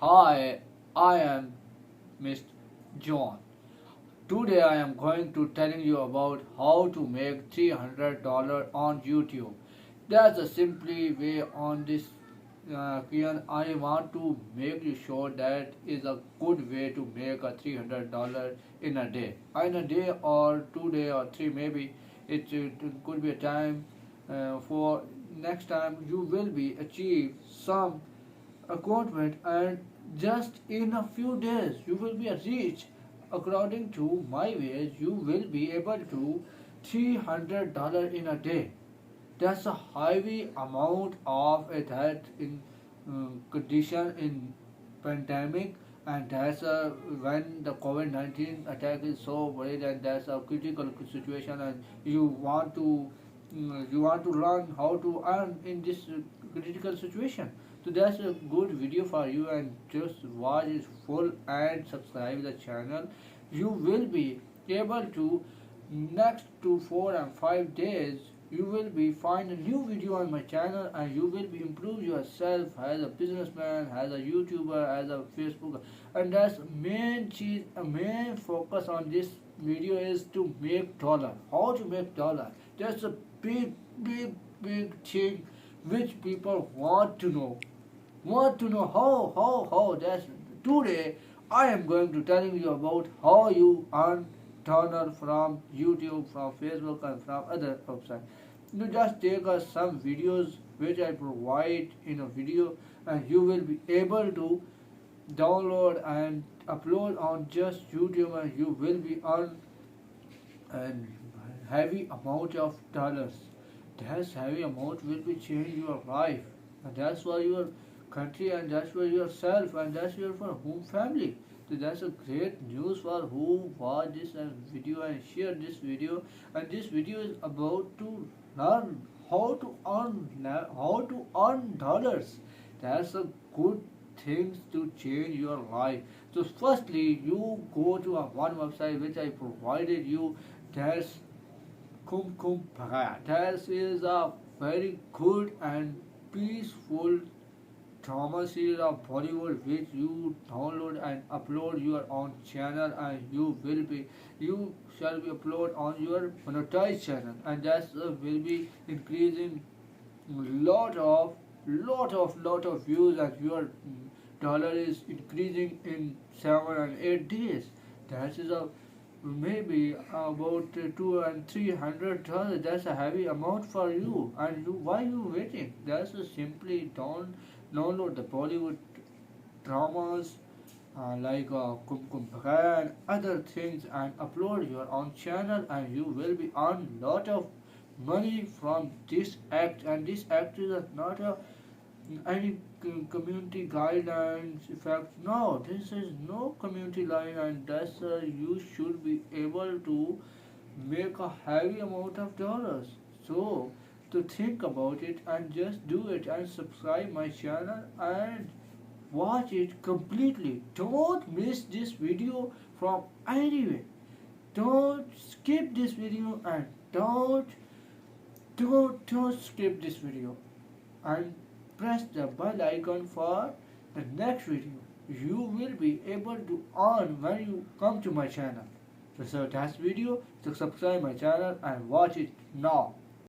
Hi, I am Mr. John. Today I am going to telling you about how to make $300 on YouTube. That's a simply way on this Kian. I want to make you sure that is a good way to make a $300 in a day. In a day or 2 day or three maybe it could be a time for next time you will be achieve some accomplishment and just in a few days you will be rich. According to my ways you will be able to $300 in a day. That's a heavy amount of a that in condition in pandemic, and that's when the COVID-19 attack is so bad and that's a critical situation, and you want to learn how to earn in this critical situation. So that's a good video for you, and just watch it full and subscribe the channel. You will be able to next to 4 and 5 days you will be find a new video on my channel, and you will be improve yourself as a businessman, as a YouTuber, as a Facebook. And that's main cheese, main focus on this video is to make dollar. How to make dollar? That's a big thing which people want to know how. That's today I am going to telling you about how you earn dollar from YouTube, from Facebook, and from other websites. You just take some videos which I provide in a video, and you will be able to download and upload on just YouTube, and you will be earn and heavy amount of dollars. That heavy amount will be change your life, and that's for your country, and that's for yourself, and that's your for home family. So that's a great news for who watch this video and share this video. And this video is about to learn how to earn dollars. That's a good things to change your life. So firstly, you go to one website which I provided you. That's Kum Bhagat. That is a very good and peaceful drama series of Bollywood which you download and upload your own channel, and you shall be upload on your monetized channel, and that will be increasing lot of views, and your dollar is increasing in 7 and 8 days. That is a maybe about $200 and $300. That's a heavy amount for you, and why you waiting? That's simply download the Bollywood dramas like Kum Kum Bhagat and other things, and upload your own channel, and you will be earn lot of money from this act. And this act is not any community guidelines effect. No, this is no community line, and that's you should be able to make a heavy amount of dollars. So to think about it and just do it, and subscribe my channel and watch it completely. Don't miss this video from anywhere. Don't skip this video, and don't skip this video, and press the bell icon for the next video. You will be able to earn when you come to my channel. So that's video. So subscribe my channel and watch it now.